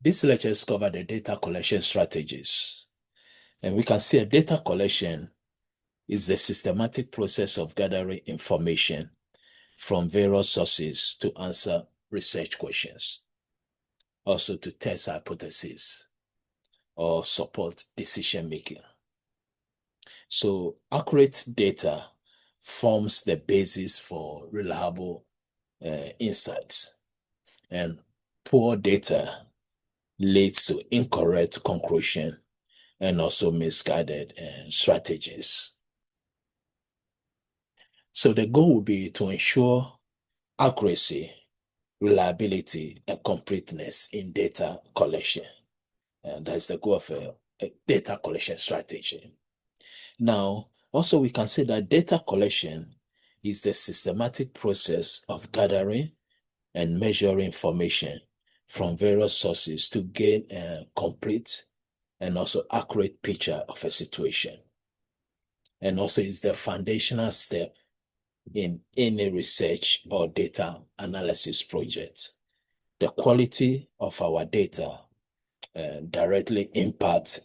These lectures cover the data collection strategies. And we can see a data collection is the systematic process of gathering information from various sources to answer research questions, also to test hypotheses or support decision making. So accurate data forms the basis for reliable insights, and poor data leads to incorrect conclusion and also misguided strategies. So the goal will be to ensure accuracy, reliability, and completeness in data collection. And that's the goal of a data collection strategy. Now, also we can say that data collection is the systematic process of gathering and measuring information from various sources to gain a complete and also accurate picture of a situation. And also is the foundational step in any research or data analysis project. The quality of our data directly impacts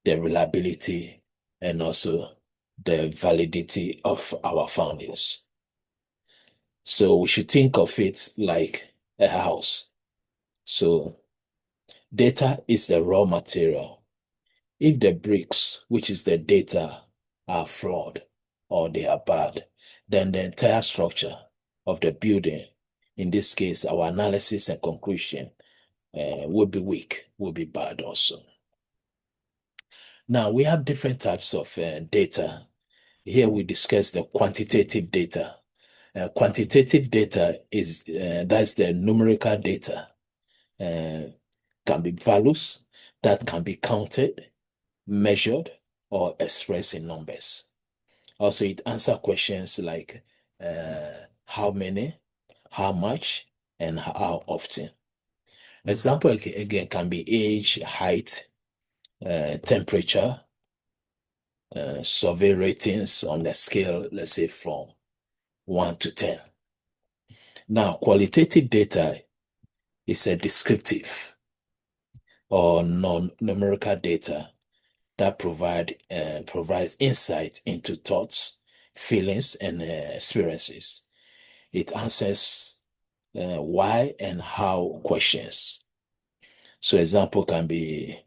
the reliability and also the validity of our findings. So we should think of it like a house. So data is the raw material. If the bricks, which is the data, are flawed or they are bad, then the entire structure of the building, in this case, our analysis and conclusion, will be weak, will be bad also. Now, we have different types of data. Here we discuss the quantitative data. Quantitative data is, that's the numerical data. Can be values that can be counted, measured, or expressed in numbers. Also, it answers questions like how many, how much, and how often. Example again can be age, height, temperature, survey ratings on the scale, let's say from 1 to 10. Now, qualitative data is a descriptive or non-numerical data that provides insight into thoughts, feelings, and experiences. It answers why and how questions. So example can be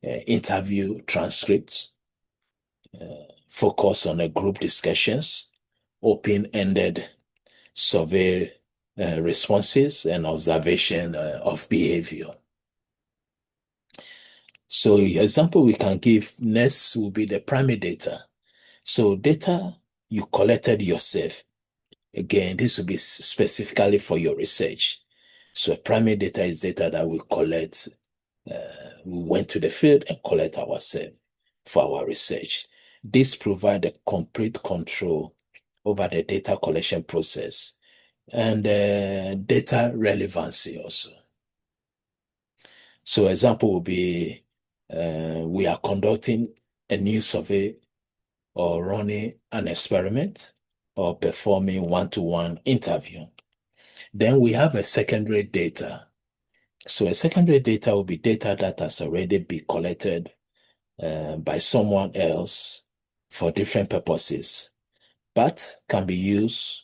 interview transcripts, focus on the group discussions, open-ended survey responses, and observation of behavior. So example we can give next will be the primary data. So data you collected yourself. Again, this will be specifically for your research. So primary data is data that we collect. We went to the field and collect ourselves for our research. This provides a complete control over the data collection process and data relevancy also. So example will be we are conducting a new survey or running an experiment or performing one-to-one interview. Then we have a secondary data. So a secondary data will be data that has already been collected by someone else for different purposes, but can be used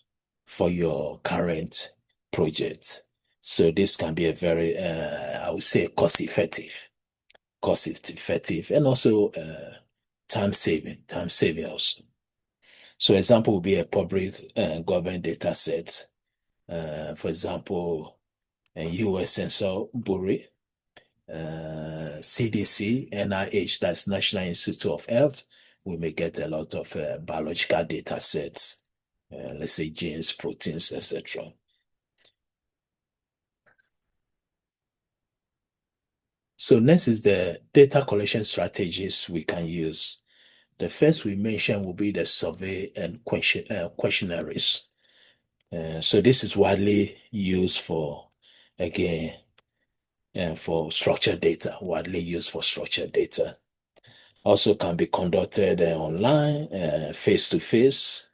for your current project. So this can be a very, I would say, cost-effective, and also time-saving also. So example would be a public government data set. For example, US Census Bureau, CDC, NIH, that's National Institute of Health. We may get a lot of biological data sets, let's say genes, proteins, etc. So next is the data collection strategies we can use. The first we mentioned will be the survey and questionnaires. So this is widely used for, again, for structured data, widely used for structured data. Also can be conducted online, face-to-face,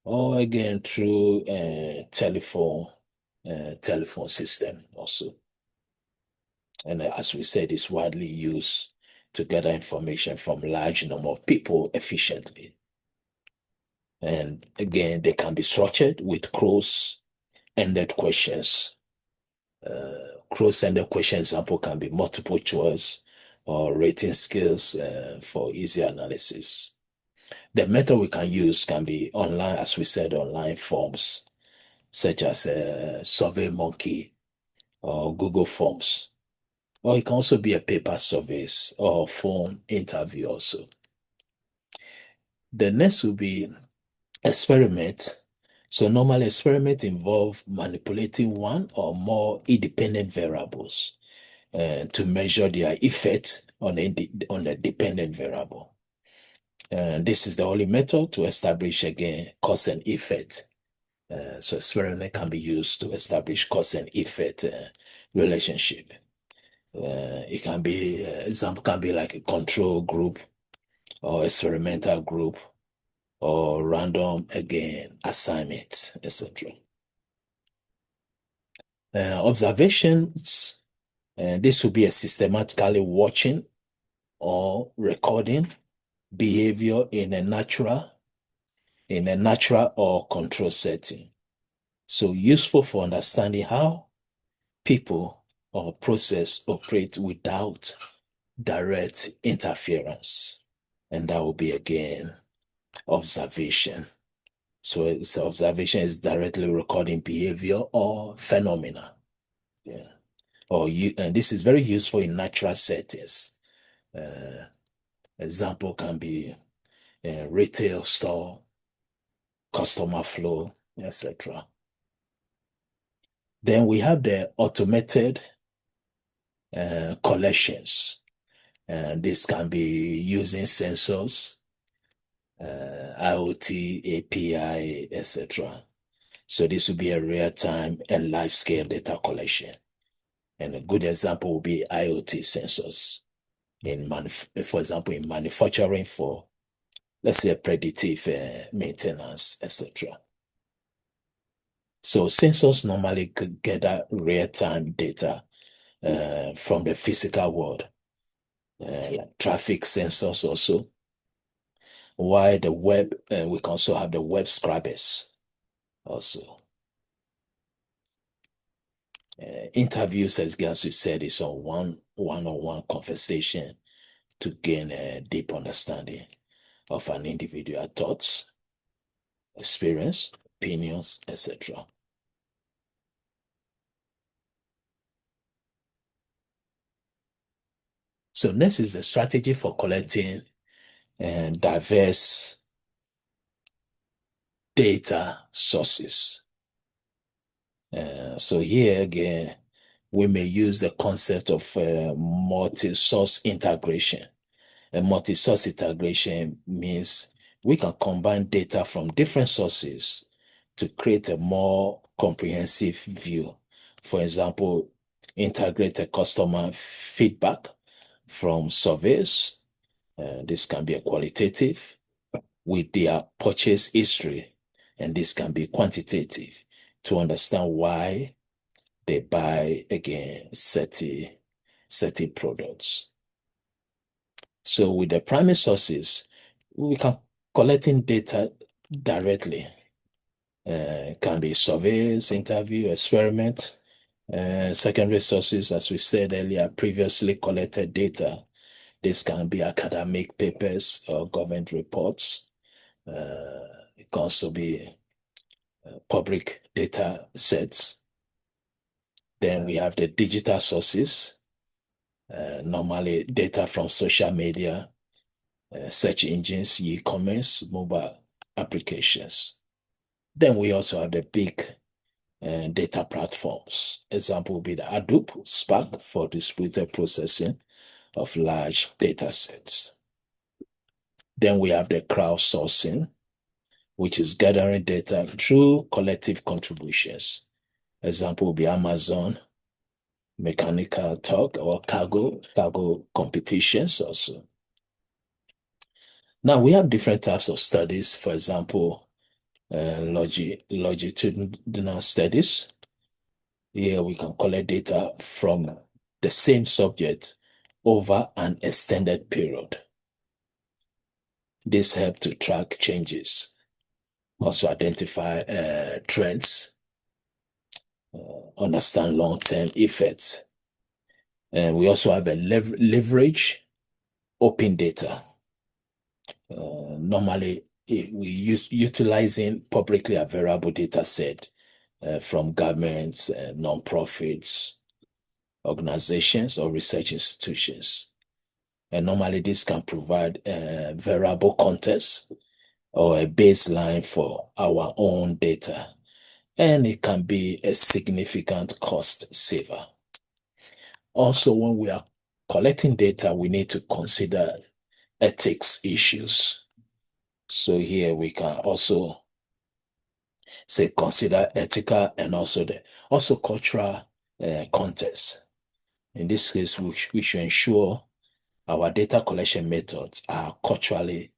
or again through telephone system also. And as we said, it's widely used to gather information from large number of people efficiently. And again, they can be structured with close-ended questions. Close-ended question example can be multiple choice or rating skills for easy analysis. The method we can use can be online, as we said, online forms, such as SurveyMonkey or Google Forms. Or it can also be a paper surveys or phone interview also. The next will be experiment. So normally experiment involve manipulating one or more independent variables to measure their effect on a dependent variable. And this is the only method to establish again cause and effect. So experiment can be used to establish cause and effect relationship. It can be, example can be like a control group or experimental group or random again assignment, etc. Observations, this will be a systematically watching or recording behavior in a natural or control setting. So useful for understanding how people or process operate without direct interference. And that will be again observation. So observation is directly recording behavior or phenomena. Yeah. And this is very useful in natural settings. Example can be a retail store, customer flow, etc. Then we have the automated collections. And this can be using sensors, IoT, API, etc. So this will be a real-time and large-scale data collection. And a good example will be IoT sensors for example, in manufacturing for, let's say, predictive maintenance, etc. So sensors normally could gather real-time data from the physical world, like traffic sensors also. While the web, we can also have the web scrubbers also. Interviews, as Gansu said, is on one-on-one conversation to gain a deep understanding of an individual thoughts, experience, opinions, etc. So next is the strategy for collecting diverse data sources. So here again, we may use the concept of multi-source integration. A multi-source integration means we can combine data from different sources to create a more comprehensive view. For example, integrate a customer feedback from surveys. This can be a qualitative with their purchase history, and this can be quantitative to understand why they buy again certain products. So with the primary sources, we can collecting data directly. Can be surveys, interview, experiment. Secondary sources, as we said earlier, previously collected data. This can be academic papers or government reports. It can also be public data sets. Then we have the digital sources, normally data from social media, search engines, e-commerce, mobile applications. Then we also have the big data platforms. Example would be the Hadoop, Spark for distributed processing of large data sets. Then we have the crowdsourcing, which is gathering data through collective contributions. Example would be Amazon, Mechanical Turk, or cargo competitions also. Now we have different types of studies. For example, longitudinal studies. Here we can collect data from the same subject over an extended period. This helps to track changes, also identify trends, understand long-term effects. And we also have a leverage open data. Normally, if we utilizing publicly available data set from governments, non-profits, organizations, or research institutions. And normally this can provide variable context or a baseline for our own data. And it can be a significant cost saver. Also, when we are collecting data, we need to consider ethics issues. So here we can also say consider ethical and also cultural context. In this case, we should ensure our data collection methods are culturally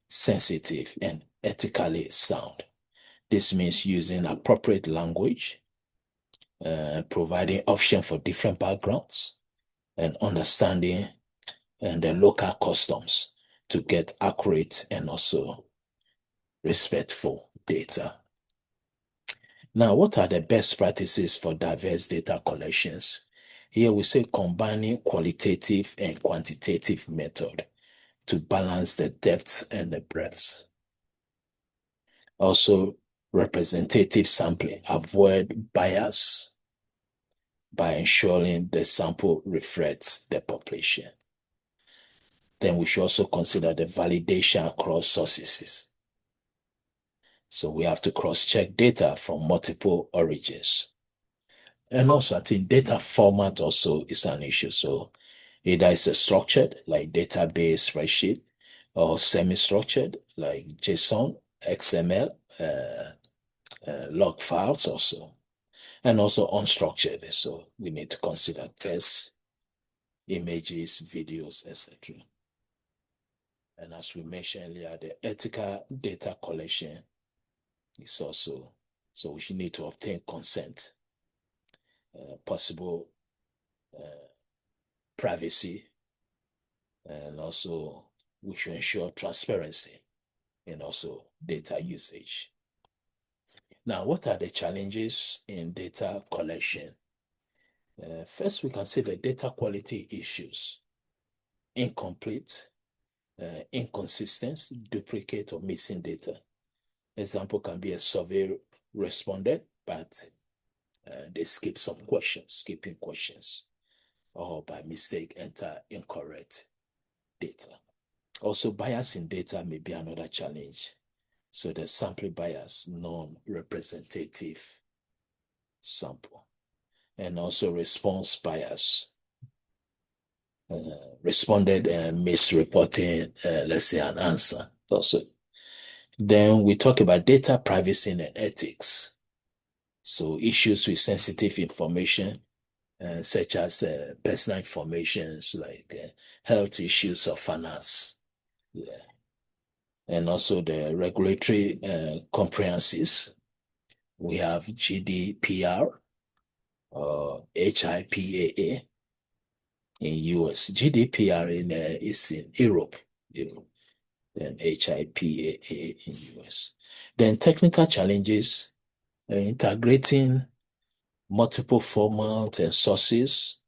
sensitive and ethically sound. This means using appropriate language, providing options for different backgrounds, and understanding the local customs to get accurate and also respectful data. Now, what are the best practices for diverse data collections? Here we say combining qualitative and quantitative method to balance the depth and the breadth. Also, representative sampling, avoid bias by ensuring the sample reflects the population. Then we should also consider the validation across sources. So we have to cross-check data from multiple origins. And also, I think data format also is an issue. So either it's a structured, like database spreadsheet, or semi-structured, like JSON, XML, log files also, and also unstructured. So we need to consider text, images, videos, etc. And as we mentioned earlier, the ethical data collection is also, so we should need to obtain consent, possible privacy, and also we should ensure transparency and also data usage. Now, what are the challenges in data collection? First, we can say the data quality issues: incomplete, inconsistent, duplicate, or missing data. Example can be a survey responded, but they skip some questions, skipping questions, or by mistake enter incorrect data. Also, bias in data may be another challenge. So the sampling bias, non-representative sample, and also response bias, responded misreporting, let's say, an answer. Also, then we talk about data privacy and ethics. So issues with sensitive information, such as personal information, like health issues or finance. Yeah. And also the regulatory comprehenses. We have GDPR or HIPAA in US. GDPR is in Europe, then HIPAA in US. Then technical challenges, integrating multiple formats and sources.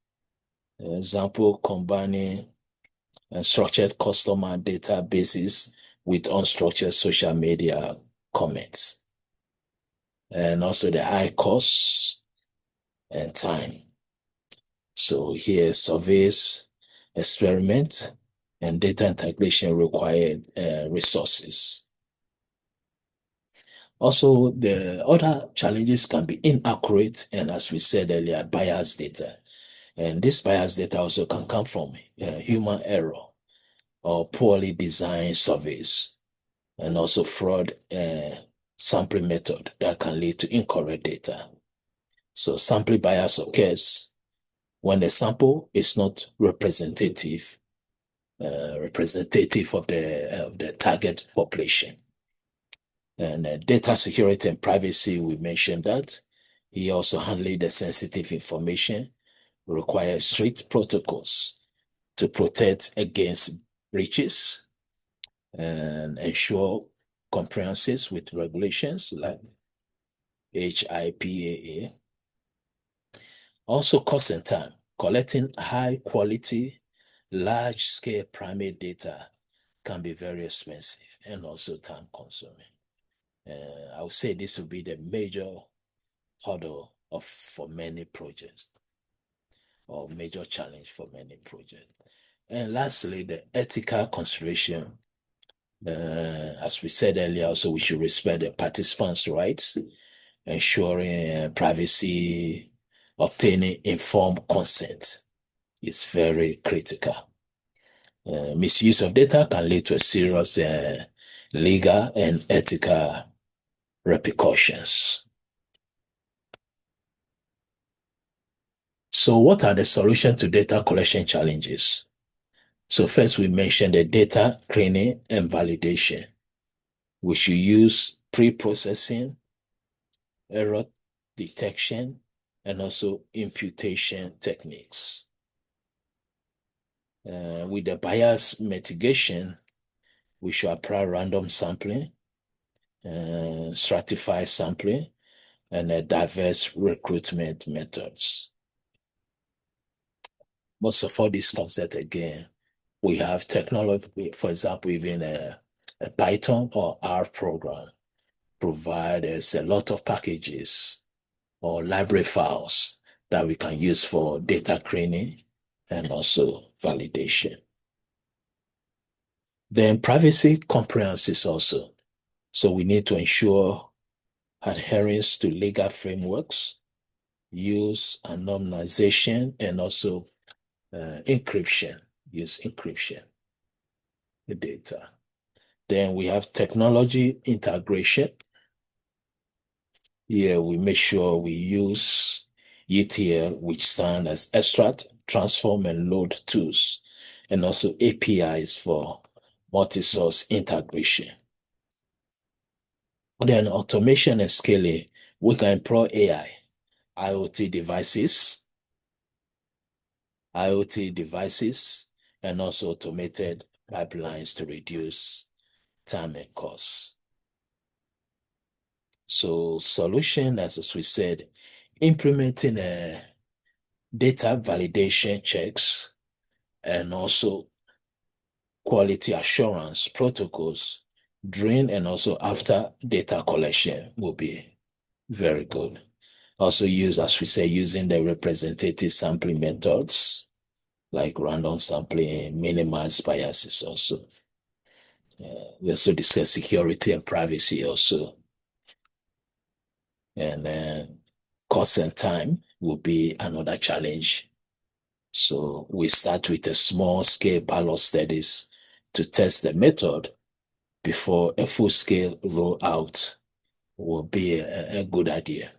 Example, combining structured customer databases with unstructured social media comments. And also the high costs and time. So here, surveys, experiment, and data integration required resources. Also, the other challenges can be inaccurate and, as we said earlier, biased data. And this biased data also can come from human error or poorly designed surveys, and also fraud sampling method that can lead to incorrect data. So sampling bias occurs when the sample is not representative of the target population. And data security and privacy, we mentioned that. He also handled the sensitive information require strict protocols to protect against breaches and ensure compliances with regulations like HIPAA. Also, cost and time. Collecting high quality, large scale primate data can be very expensive and also time consuming. I would say this will be the major hurdle for many projects, or major challenge for many projects. And lastly, the ethical consideration. As we said earlier, also we should respect the participants' rights, ensuring privacy, obtaining informed consent is very critical. Misuse of data can lead to serious legal and ethical repercussions. So what are the solutions to data collection challenges? So first we mentioned the data cleaning and validation. We should use pre-processing, error detection, and also imputation techniques. With the bias mitigation, we should apply random sampling, stratified sampling, and diverse recruitment methods. Most of all these concepts, again, we have technology, for example, even a Python or R program provide us a lot of packages or library files that we can use for data cleaning and also validation. Then privacy compliance also. So we need to ensure adherence to legal frameworks, use anonymization, and also encryption, use encryption, the data. Then we have technology integration. Here we make sure we use ETL, which stand as extract, transform, and load tools, and also APIs for multi-source integration. Then automation and scaling, we can employ AI, IoT devices, and also automated pipelines to reduce time and costs. So solution, as we said, implementing data validation checks and also quality assurance protocols during and also after data collection will be very good. Also use, as we say, using the representative sampling methods like random sampling, minimize biases also. We also discuss security and privacy also. And then cost and time will be another challenge. So we start with a small scale pilot studies to test the method before a full scale rollout will be a good idea.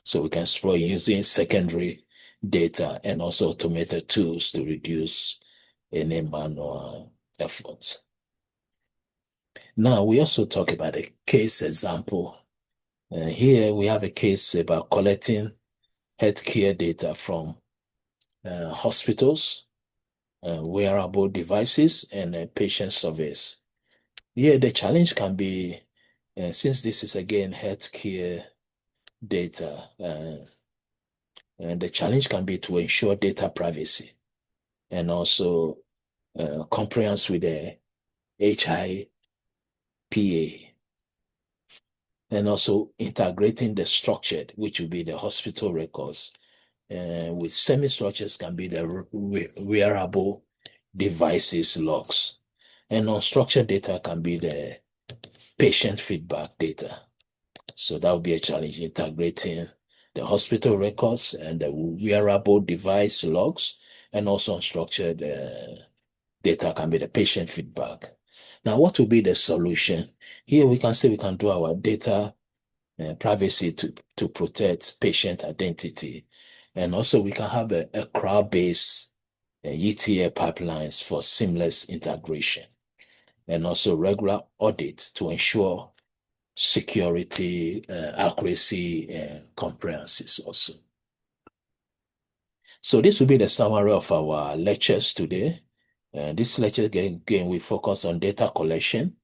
So we can explore using secondary data and also automated tools to reduce any manual effort. Now, we also talk about a case example. Here we have a case about collecting healthcare data from hospitals, wearable devices, and patient surveys. Here, the challenge can be, since this is again healthcare data, and the challenge can be to ensure data privacy and also compliance with the HIPAA, and also integrating the structured, which will be the hospital records, with semi-structures can be the wearable devices logs, and unstructured data can be the patient feedback data. So that would be a challenge, integrating the hospital records and the wearable device logs, and also unstructured data can be the patient feedback. Now, what will be the solution? Here we can say we can do our data privacy to protect patient identity. And also we can have a crowd-based ETL pipelines for seamless integration, and also regular audits to ensure security, accuracy, and compliance also. So this will be the summary of our lectures today. This lecture again, we focus on data collection.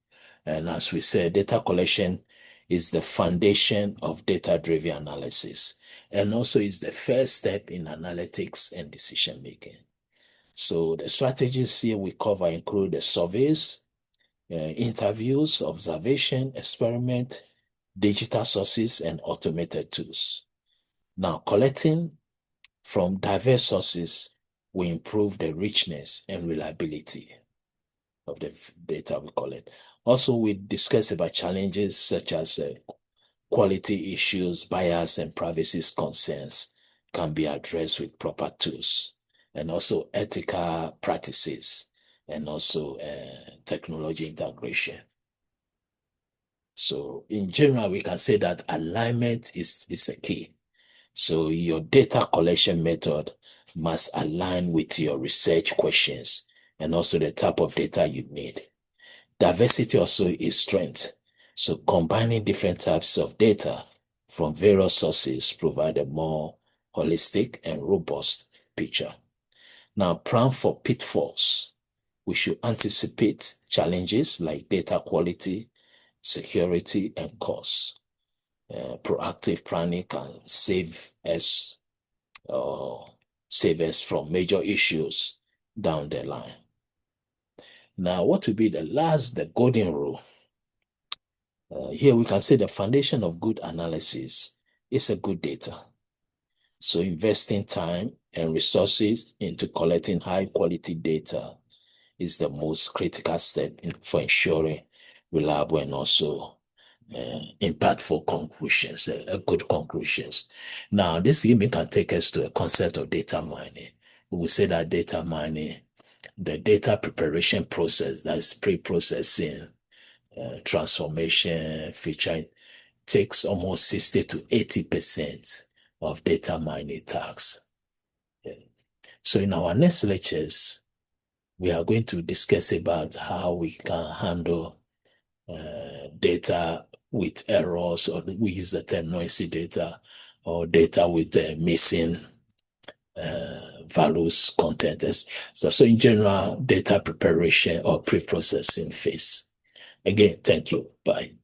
And as we said, data collection is the foundation of data-driven analysis, and also is the first step in analytics and decision making. So the strategies here we cover include the surveys, interviews, observation, experiment, digital sources, and automated tools. Now, collecting from diverse sources will improve the richness and reliability of the data we collect. Also, we discuss about challenges such as quality issues, bias, and privacy concerns can be addressed with proper tools, and also ethical practices, and also technology integration. So in general, we can say that alignment is a key. So your data collection method must align with your research questions and also the type of data you need. Diversity also is strength. So combining different types of data from various sources provide a more holistic and robust picture. Now, plan for pitfalls. We should anticipate challenges like data quality, security, and cost. Proactive planning can save us from major issues down the line. Now, what will be the golden rule? Here we can say the foundation of good analysis is a good data. So investing time and resources into collecting high quality data is the most critical step for ensuring reliable and also impactful conclusions, good conclusions. Now, this even can take us to a concept of data mining. We will say that data mining, the data preparation process, that's pre-processing, transformation, feature, takes almost 60 to 80% of data mining tasks. So in our next lectures, we are going to discuss about how we can handle data with errors, or we use the term noisy data, or data with missing values, content. So in general, data preparation or pre-processing phase. Again, thank you. Bye.